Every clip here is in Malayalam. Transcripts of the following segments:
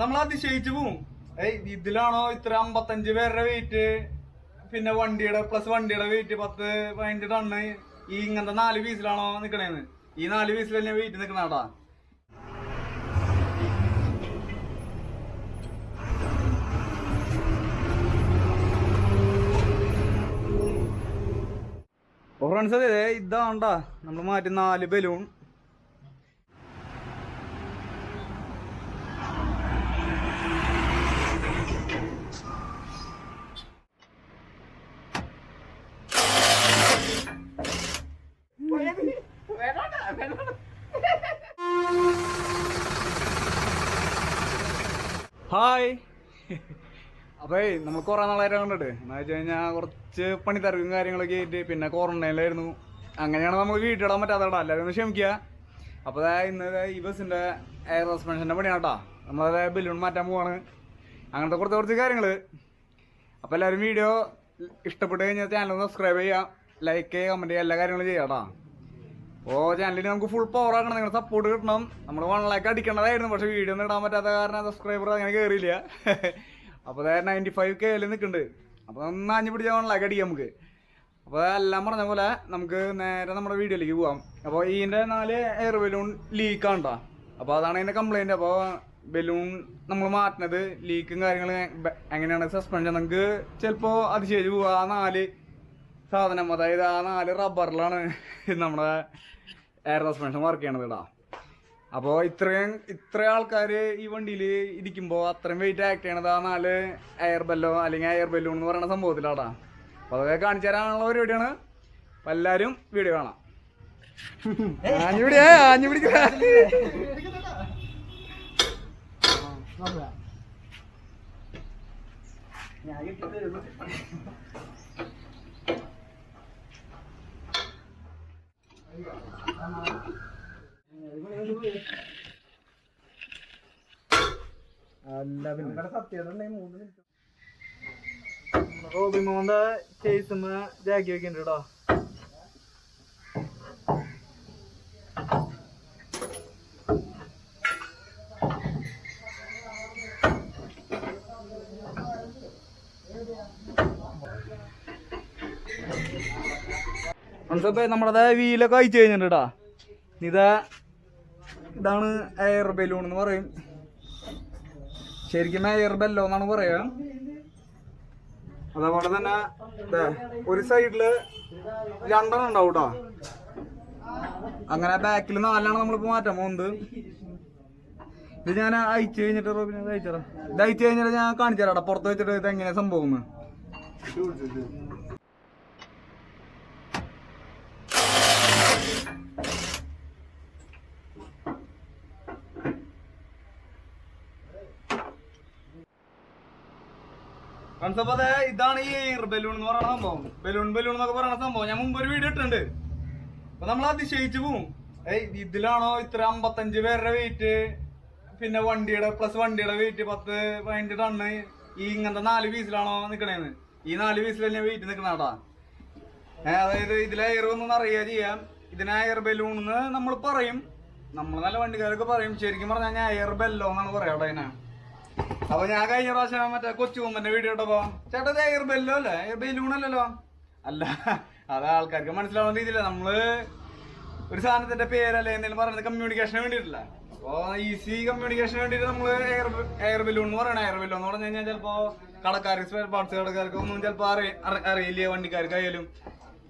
നമ്മൾ അതിശയിച്ചു പോവും. ഇതിലാണോ ഇത്ര 55 പേരുടെ വെയിറ്റ്, പിന്നെ വണ്ടിയുടെ പ്ലസ് വണ്ടിയുടെ വെയിറ്റ് 10-15 ടണ്ണ് ഈ ഇങ്ങനത്തെ 4 പീസിലാണോ നിക്കണേന്ന്? ഈ 4 പീസിൽ തന്നെ വെയിറ്റ് നിക്കണാട്ടാ. ഫ്രണ്ട്സ് അതെ ഇതാണ്ടാ നമ്മൾ മാറ്റി 4 ബലൂൺ. ഹായ്. അപ്പൊ നമ്മൾ കുറെ നാളായിട്ട് കണ്ടിട്ട് എന്ന് വെച്ച് കഴിഞ്ഞാൽ കുറച്ച് പണിത്തിരക്കും കാര്യങ്ങളൊക്കെ ആയിട്ട് പിന്നെ ക്വാറന്റൈനിലായിരുന്നു. അങ്ങനെയാണ് നമുക്ക് വീട്ടിലിടാൻ പറ്റാത്തടാ, എല്ലാവരും ഒന്ന് ക്ഷമിക്കുക. അപ്പോൾ ഇന്ന് ഈ ബസ്സിന്റെ എയർ സസ്പെൻഷന്റെ പണിയാട്ടാ. നമ്മളത് ബലൂൺ മാറ്റാൻ പോവാണ്, അങ്ങനത്തെ കുറച്ച് കാര്യങ്ങൾ. അപ്പോൾ എല്ലാവരും വീഡിയോ ഇഷ്ടപ്പെട്ട് കഴിഞ്ഞാൽ ചാനൽ സബ്സ്ക്രൈബ് ചെയ്യുക, ലൈക്ക് ചെയ്യുക, കമന്റ് ചെയ്യുക, എല്ലാ കാര്യങ്ങളും ചെയ്യാട്ടാ. അപ്പോൾ ചാനലിന് നമുക്ക് ഫുൾ പവർ ആക്കണം, നിങ്ങളുടെ സപ്പോർട്ട് കിട്ടണം. നമ്മൾ 1 ലൈക്ക് അടിക്കേണ്ടതായിരുന്നു, പക്ഷെ വീഡിയോ ഒന്നും ഇടാൻ പറ്റാത്ത കാരണം സബ്സ്ക്രൈബർ അങ്ങനെ കയറിയില്ല. അപ്പോൾ 95K നിൽക്കുന്നുണ്ട്. അപ്പോൾ നന്നാഞ്ഞ് പിടിച്ചാൽ 1 ലൈക്ക് അടിക്കാം നമുക്ക്. അപ്പോൾ എല്ലാം പറഞ്ഞ പോലെ നമുക്ക് നേരെ നമ്മുടെ വീഡിയോയിലേക്ക് പോവാം. അപ്പോൾ ഇതിൻ്റെ 4 എയർ ബലൂൺ ലീക്കാണ് കേട്ടോ. അപ്പോൾ അതാണ് അതിൻ്റെ കംപ്ലൈൻറ്റ്. അപ്പോൾ ബലൂൺ നമ്മൾ മാറ്റുന്നത് ലീക്കും കാര്യങ്ങളും എങ്ങനെയാണ് സസ്പെൻഷൻ നമുക്ക് ചിലപ്പോൾ അതിശയിച്ച് പോവുക. ആ 4 സാധനം, അതായത് ആ 4 റബ്ബറിലാണ് നമ്മുടെ എയർ സസ്പെൻഷൻ വർക്ക് ചെയ്യണത് കേട്ടോ. അപ്പോൾ ഇത്ര ആൾക്കാർ ഈ വണ്ടിയിൽ ഇരിക്കുമ്പോൾ അത്രയും വെയിറ്റ് ആക്ട് ചെയ്യണത് ആ 4 എയർ ബെല്ലോ അല്ലെങ്കിൽ എയർ ബലൂൺ എന്ന് പറയുന്ന സംഭവത്തിലാട്ടാ. അപ്പോൾ അതൊക്കെ കാണിച്ചു തരാനുള്ള പരിപാടിയാണ്. അപ്പം എല്ലാവരും വീഡിയോ കാണാം. ആഞ്ഞു പിടിക്കുക. റോബിമോന്റെ ചേസുമ്മ ജാക്കി വെക്കുന്നുണ്ട് കേട്ടോ. നമ്മളത് വീലൊക്കെ അയച്ചു കഴിഞ്ഞിട്ടുണ്ട് കേട്ടോ. ഇതാണ് എയർ ബലൂൺ എന്ന് പറയും. ശരിക്കും എയർ ബെല്ലോ എന്നാണ് പറയുക. അതേപോലെ തന്നെ ഒരു സൈഡില് 2 ഉണ്ടാവും കേട്ടോ. അങ്ങനെ ബാക്കിൽ 4 നമ്മളിപ്പോ മാറ്റാൻ പോകുന്നത്. ഇത് ഞാൻ അയച്ചു കഴിഞ്ഞിട്ട് റോബിനെ അയച്ചടാ. ഇത് അയച്ചു കഴിഞ്ഞിട്ട് ഞാൻ കാണിച്ചു തരാടാ പുറത്ത് വെച്ചിട്ട് ഇത് എങ്ങനെ സംഭവം. ഇതാണ് ഈ എയർ ബലൂൺ എന്ന് പറയുന്ന സംഭവം. ബലൂൺ എന്നൊക്കെ പറയുന്ന സംഭവം ഞാൻ മുമ്പ് ഒരു വീഡിയോ ഇട്ടിട്ടുണ്ട്. അപ്പൊ നമ്മൾ അതിശയിച്ചു പോവും. ഇതിലാണോ ഇത്ര 55 പേരുടെ വെയിറ്റ്, പിന്നെ വണ്ടിയുടെ പ്ലസ് വണ്ടിയുടെ വെയിറ്റ് 10-15 ടണ്ണ് ഈ ഇങ്ങനത്തെ 4 പീസിലാണോ നിക്കണേന്ന്? ഈ 4 പീസിൽ തന്നെ വെയിറ്റ് നിക്കണാട്ടാ. അതായത് ഇതിലെ എയർ ഒന്നും അറിയുക ചെയ്യാം. ഇതിനെ എയർ ബലൂൺ എന്ന് നമ്മൾ പറയും, നമ്മൾ നല്ല വണ്ടിക്കാരൊക്കെ പറയും. ശരിക്കും പറഞ്ഞാൽ എയർ ബെല്ലോ എന്നാണ് പറയാം അതിനെ. അപ്പൊ ഞാൻ കഴിഞ്ഞ പ്രാവശ്യം മറ്റേ കൊച്ചു കുമ്പന്റെ വീഡിയോ ഇട്ടപ്പോ ചേട്ടാ ഇത് എയർ ബെല്ലോ അല്ലേ, എയർ ബലൂൺ അല്ലല്ലോ. അല്ല, അത് ആൾക്കാർക്ക് മനസ്സിലാവുന്ന രീതിയില്ല. നമ്മള് ഒരു സാധനത്തിന്റെ പേരല്ലേ എന്തെങ്കിലും പറയുന്നത് കമ്മ്യൂണിക്കേഷന് വേണ്ടിയിട്ടില്ല. അപ്പൊ ഈസി കമ്മ്യൂണിക്കേഷന് വേണ്ടിയിട്ട് നമ്മള് എയർ ബലൂൺ എന്ന് പറയണം. എയർ ബലൂൺ എന്ന് പറഞ്ഞു കഴിഞ്ഞാൽ ചിലപ്പോ കടക്കാർക്ക്, സ്പെയർ പാർട്സ് കടക്കാർക്ക് ഒന്നും ചിലപ്പോ അറിയില്ല, വണ്ടിക്കാർക്കായാലും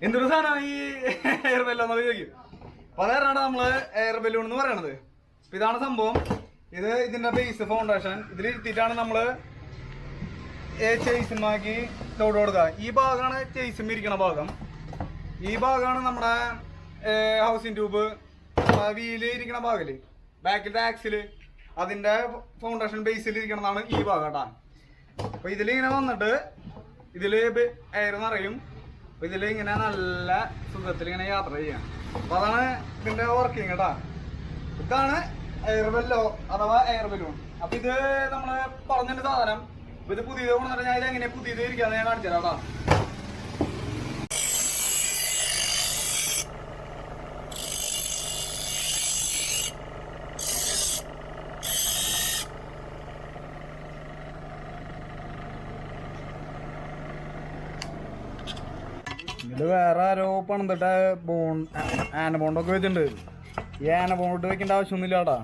എന്തൊരു സാധനം ഈ എയർ ബെല്ലോ എന്നൊക്കെ ചോദിക്കും. അപ്പൊ അതാണ് നമ്മള് എയർ ബലൂൺ എന്ന് പറയണത്. അപ്പൊ ഇതാണ് സംഭവം. ഇതിന്റെ ബേസ് ഫൗണ്ടേഷൻ ഇതിലിരുത്തിയിട്ടാണ് നമ്മള് ചേസുമാക്കി ലോഡ് കൊടുക്കുക. ഈ ഭാഗമാണ് ചേസും ഇരിക്കണ ഭാഗം. ഈ ഭാഗമാണ് നമ്മുടെ ഹൗസിംഗ് ട്യൂബ്, വീല് ഇരിക്കണ ഭാഗല്, ബാക്കിലത്തെ ആക്സില്, അതിന്റെ ഫൗണ്ടേഷൻ ബേസിൽ ഇരിക്കണതാണ് ഈ ഭാഗം കേട്ടാ. അപ്പൊ ഇതിലിങ്ങനെ വന്നിട്ട് ഇതില് എയർ നിറയും. അപ്പൊ ഇതിലിങ്ങനെ നല്ല സുഖത്തിൽ ഇങ്ങനെ യാത്ര ചെയ്യാം. അപ്പൊ അതാണ് ഇതിന്റെ വർക്കിംഗ് കേട്ടാ. ഇതാണ് എയർ ബെല്ലോ അഥവാ എയർ ബലൂൺ. അപ്പൊ ഇത് നമ്മള് പറഞ്ഞൊരു സാധനം. ഇത് പുതിയത് കൊണ്ടുവന്നിട്ട് ഞാൻ ഇത് എങ്ങനെ പുതിയത് ഇരിക്കാന്ന് ഞാൻ കാണിച്ചു തരാം. ഇത് വേറെ ആരോ പണിതിട്ട് ആനബോണ്ടൊക്കെ വെച്ചിട്ടുണ്ട്. ഈ ആനബോണ്ട് വെക്കേണ്ട ആവശ്യമൊന്നുമില്ല കേട്ടാ.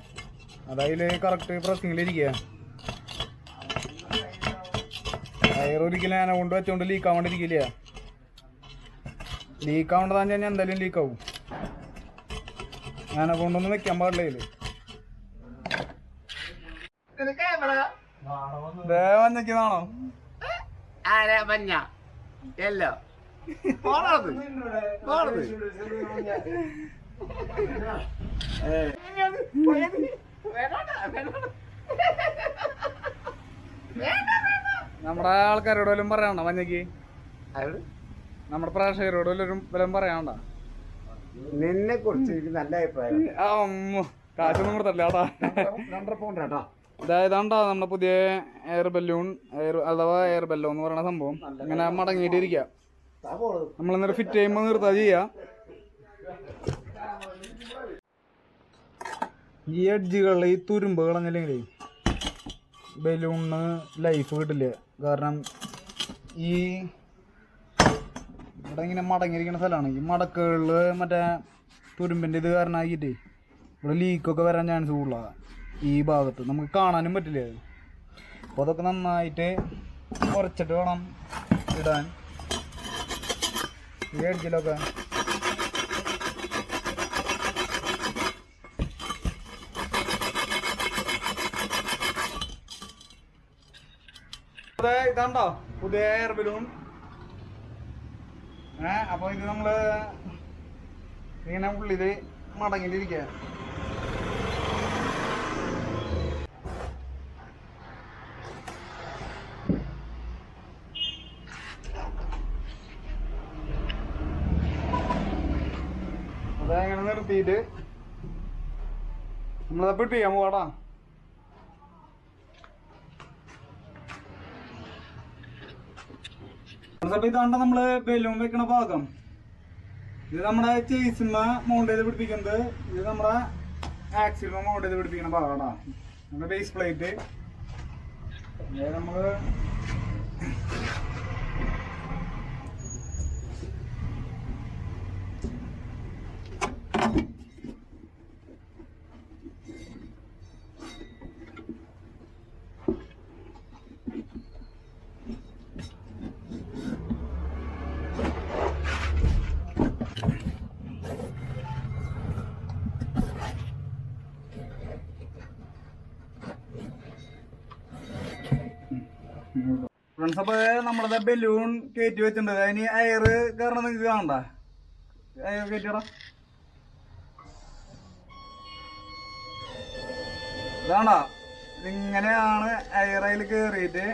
അതായത് കറക്റ്റ് പ്രസ്സിങ്ങിലിരിക്കുക. ടയർ ഒരിക്കലും ആനബോണ്ട് വെച്ചോണ്ട് ലീക്ക് ആവാണ്ടിരിക്കില്ല. ലീക്ക് ആവേണ്ടതാന്ന് കഴിഞ്ഞാൽ എന്തായാലും ലീക്കാവും. ആനബോണ്ടൊന്നും വെക്കാൻ പാടില്ല ഇതില്. മഞ്ഞക്കാണോ? മഞ്ഞ യെല്ലോ നമ്മുടെ ആൾക്കാരോട് വല്ലതും പറയാണ്ട മഞ്ഞക്ക്? നമ്മുടെ പ്രേക്ഷകരോട് വല്ലതും പറയാണ്ട? നിന്നെ കുറിച്ച് നല്ല അഭിപ്രായം. കാശൊന്നും കൊടുത്തല്ലേട്ടാ. അതായതാണ്ടാ നമ്മുടെ പുതിയ എയർ ബലൂൺ, അഥവാ എയർ ബെല്ലോ എന്ന് പറയുന്ന സംഭവം ഇങ്ങനെ മടങ്ങിയിട്ടിരിക്കുക. നമ്മളെന്നേരം ഫിറ്റ് ചെയ്യുമ്പോൾ നിർത്താ ചെയ്യാ. ഈ എഡ്ജുകളിൽ ഈ തുരുമ്പ് കളഞ്ഞില്ലെങ്കിലേ ബലൂണിന് ലൈഫ് കിട്ടില്ല. കാരണം ഈ ഇവിടെ ഇങ്ങനെ മടങ്ങിയിരിക്കുന്ന സ്ഥലമാണ്. ഈ മടക്കുകളിൽ മറ്റേ തുരുമ്പിൻ്റെ ഇത് കാരണമാക്കിയിട്ട് ഇവിടെ ലീക്കൊക്കെ വരാൻ ചാൻസ് കൂടുതലാണ്. ഈ ഭാഗത്ത് നമുക്ക് കാണാനും പറ്റില്ല. അപ്പോൾ അതൊക്കെ നന്നായിട്ട് കുറച്ചിട്ട് വേണം ഇടാൻ ഈ എഡ്ജിലൊക്കെ. ഇതാണ്ടോ പുതിയ എയർ ബലൂൺ. അപ്പോൾ ഇത് നമ്മള് ഇങ്ങനെ ഉള്ളിൽ മടങ്ങിയിട്ടിരിക്കുക. അതങ്ങനെ നിർത്തിയിട്ട് നമ്മളത് പിടിപ്പിക്കാൻ പോവാടാ. ഇതാണ്ട നമ്മള് ബലൂൺ വെക്കണ ഭാഗം. ഇത് നമ്മുടെ ചേസിമ മൗണ്ട് ചെയ്ത് പിടിപ്പിക്കുന്നത്. ഇത് നമ്മുടെ ആക്സിലുമ മൗണ്ട് ചെയ്ത് പിടിപ്പിക്കുന്ന ഭാഗമാടാ. നമ്മുടെ ബേസ് പ്ലേറ്റ് നമ്മള് ഫ്രണ്ട്സ്, അപ്പൊ നമ്മളത് ബലൂൺ കയറ്റി വെച്ചിട്ടുണ്ട്. അതിന് എയർ കയറണം. നിങ്ങൾക്ക് കാണണ്ട എയർ കയറ്റിടാ. ഇതാണ്ടാ ഇങ്ങനെയാണ് എയർ അതിൽ കയറിയിട്ട്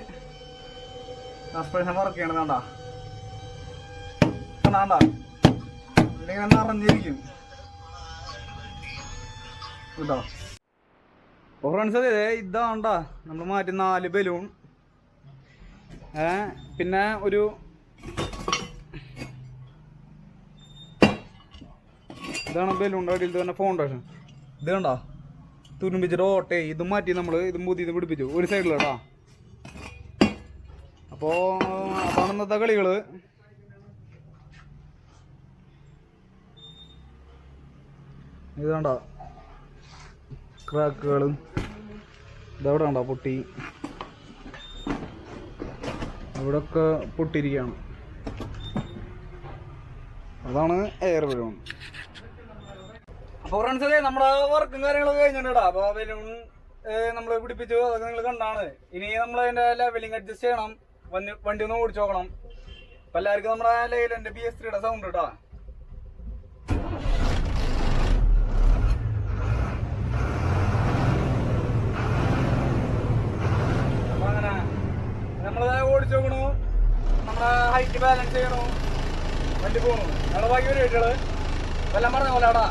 സസ്പെൻഷൻ വർക്ക് ചെയ്യണത്. കണ്ടാ കണ്ടാ ഇങ്ങനെ നിറഞ്ഞിരിക്കും കേട്ടോ. അപ്പോൾ ഫ്രണ്ട്സ്, അതെ ഇതാണ്ടാ നമ്മൾ മാറ്റി 4 ബലൂൺ. പിന്നെ ഒരു ഇതാണ് ബലൂണിൻ്റെ അടിയിൽ തന്നെ ഫൗണ്ടേഷൻ. ഇത് കണ്ടോ തുരുമ്പിച്ചിട്ട് ഓട്ടേ. ഇതും മാറ്റി നമ്മൾ ഇതും പുതിയത് പിടിപ്പിച്ചു ഒരു സൈഡിലാട്ടാ. അപ്പോൾ അതാണ് ഇന്നത്തെ കളികൾ. ഇത് കണ്ടോ ക്രാക്കുകളും ഇതവിടെ കണ്ടോ പൊട്ടി. ഇവിടൊക്കെ പൊട്ടിയിരിക്കുകയാണ്. അതാണ് എയർ ബലൂൺ. അപ്പോൾ ഫ്രണ്ട്സ്, അതെ നമ്മുടെ വർക്കും കാര്യങ്ങളൊക്കെ കഴിഞ്ഞിട്ടാ. അപ്പോൾ ബലൂൺ നമ്മൾ പിടിപ്പിച്ചു. അതൊക്കെ നിങ്ങൾ കണ്ടാണ്. ഇനി നമ്മൾ അതിൻ്റെ ലെവലിംഗ് അഡ്ജസ്റ്റ് ചെയ്യണം. വണ്ടി ഒന്ന് ഓടിച്ചു നോക്കണം. അപ്പം എല്ലാവർക്കും നമ്മുടെ ലൈലൻ്റെ BS3 സൗണ്ട് കേട്ടോ. അപ്പം അങ്ങനെ നമ്മളത് ഓടിച്ചു നോക്കണു. നമ്മളെ ഹൈറ്റ് ബാലൻസ് ചെയ്യണു. വണ്ടി പോകണു. ഞങ്ങളെ ബാക്കി പരിപാടികള് എല്ലാം പറഞ്ഞ പോലെ അവിടെ.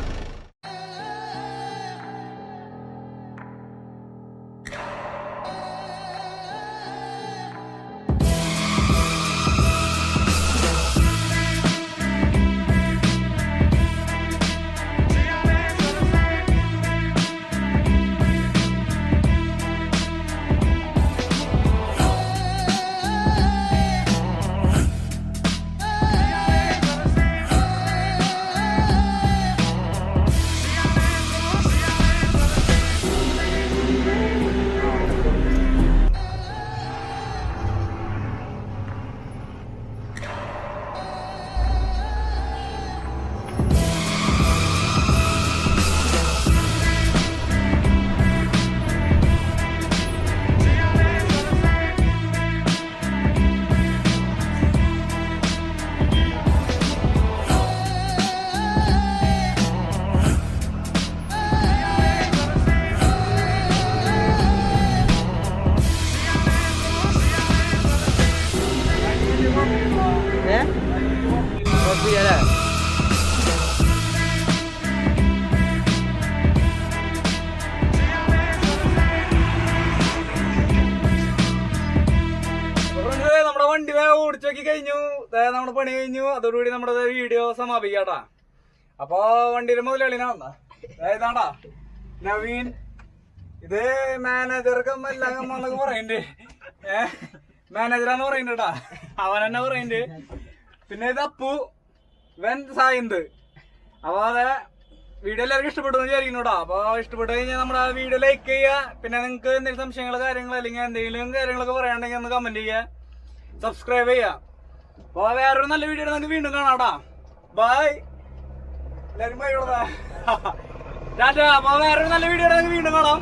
ഓടിച്ചു നോക്കി കഴിഞ്ഞു. നമ്മുടെ പണി കഴിഞ്ഞു. അതോടുകൂടി നമ്മുടെ വീഡിയോ സമാപിക്കാട്ടാ. അപ്പൊ വണ്ടിയുടെ മുതലാളിനാ ഏതാണ്ടാ നവീൻ. ഇത് മാനേജർക്കും എല്ലാം എന്നൊക്കെ പറയണ്ട്. മാനേജറാന്ന് പറയുന്നുണ്ടാ, അവൻ തന്നെ പറയുന്നുണ്ട്. പിന്നെ ഇത് അപ്പു, ഇവൻ സായിന്ത്. അപ്പൊ അതെ വീഡിയോ എല്ലാവർക്കും ഇഷ്ടപ്പെട്ടു വിചാരിക്കുന്നുടാ. അപ്പൊ ഇഷ്ടപ്പെട്ടു കഴിഞ്ഞാൽ നമ്മുടെ വീഡിയോ ലൈക്ക് ചെയ്യുക. പിന്നെ നിങ്ങൾക്ക് എന്തെങ്കിലും സംശയങ്ങളോ കാര്യങ്ങളോ അല്ലെങ്കിൽ എന്തെങ്കിലും കാര്യങ്ങളൊക്കെ പറയാണ്ടെങ്കിൽ ഒന്ന് കമന്റ് ചെയ്യുക, സബ്സ്ക്രൈബ് ചെയ്യുക. അപ്പൊ വേറൊരു നല്ല വീഡിയോ നമുക്ക് വീണ്ടും കാണാട്ടാ. ബൈ എല്ലാവരും ബൈ. ടാറ്റാ. അപ്പൊ വേറൊരു നല്ല വീഡിയോ നമുക്ക് വീണ്ടും കാണാം.